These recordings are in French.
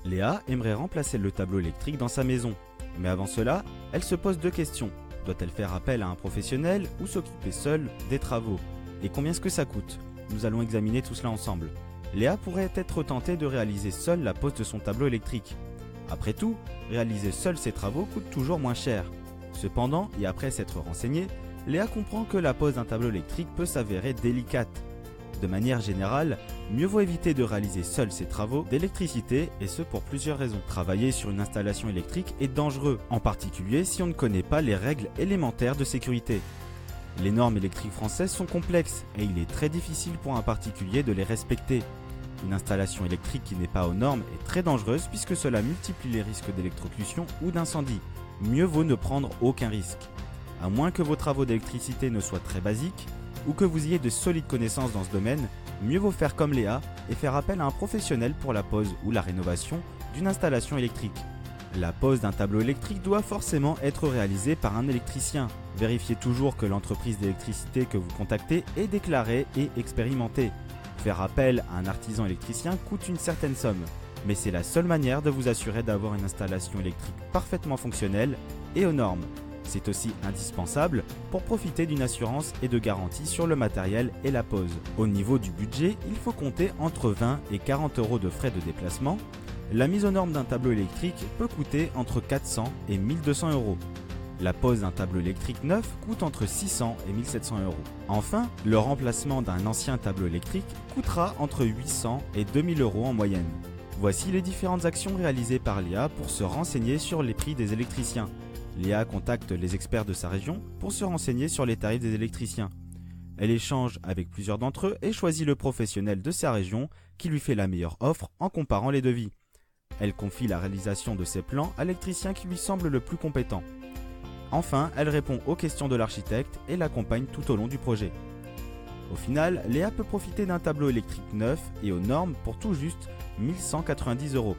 Léa aimerait remplacer le tableau électrique dans sa maison. Mais avant cela, elle se pose deux questions. Doit-elle faire appel à un professionnel ou s'occuper seule des travaux? Et combien est-ce que ça coûte? Nous allons examiner tout cela ensemble. Léa pourrait être tentée de réaliser seule la pose de son tableau électrique. Après tout, réaliser seule ses travaux coûte toujours moins cher. Cependant, et après s'être renseignée, Léa comprend que la pose d'un tableau électrique peut s'avérer délicate. De manière générale, mieux vaut éviter de réaliser seul ses travaux d'électricité et ce pour plusieurs raisons. Travailler sur une installation électrique est dangereux, en particulier si on ne connaît pas les règles élémentaires de sécurité. Les normes électriques françaises sont complexes et il est très difficile pour un particulier de les respecter. Une installation électrique qui n'est pas aux normes est très dangereuse puisque cela multiplie les risques d'électrocution ou d'incendie. Mieux vaut ne prendre aucun risque. À moins que vos travaux d'électricité ne soient très basiques, ou que vous ayez de solides connaissances dans ce domaine, mieux vaut faire comme Léa et faire appel à un professionnel pour la pose ou la rénovation d'une installation électrique. La pose d'un tableau électrique doit forcément être réalisée par un électricien. Vérifiez toujours que l'entreprise d'électricité que vous contactez est déclarée et expérimentée. Faire appel à un artisan électricien coûte une certaine somme, mais c'est la seule manière de vous assurer d'avoir une installation électrique parfaitement fonctionnelle et aux normes. C'est aussi indispensable pour profiter d'une assurance et de garantie sur le matériel et la pose. Au niveau du budget, il faut compter entre 20 et 40 euros de frais de déplacement. La mise aux normes d'un tableau électrique peut coûter entre 400 et 1200 euros. La pose d'un tableau électrique neuf coûte entre 600 et 1700 euros. Enfin, le remplacement d'un ancien tableau électrique coûtera entre 800 et 2000 euros en moyenne. Voici les différentes actions réalisées par Léa pour se renseigner sur les prix des électriciens. Léa contacte les experts de sa région pour se renseigner sur les tarifs des électriciens. Elle échange avec plusieurs d'entre eux et choisit le professionnel de sa région qui lui fait la meilleure offre en comparant les devis. Elle confie la réalisation de ses plans à l'électricien qui lui semble le plus compétent. Enfin, elle répond aux questions de l'architecte et l'accompagne tout au long du projet. Au final, Léa peut profiter d'un tableau électrique neuf et aux normes pour tout juste 1190 euros.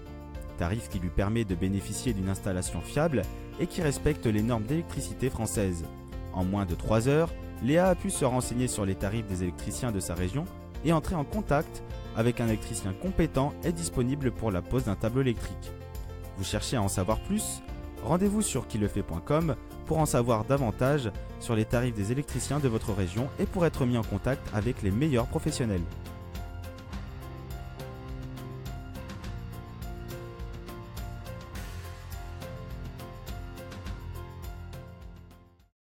Tarif qui lui permet de bénéficier d'une installation fiable et qui respecte les normes d'électricité françaises. En moins de 3 heures, Léa a pu se renseigner sur les tarifs des électriciens de sa région et entrer en contact avec un électricien compétent et disponible pour la pose d'un tableau électrique. Vous cherchez à en savoir plus? Rendez-vous sur quilefait.com pour en savoir davantage sur les tarifs des électriciens de votre région et pour être mis en contact avec les meilleurs professionnels.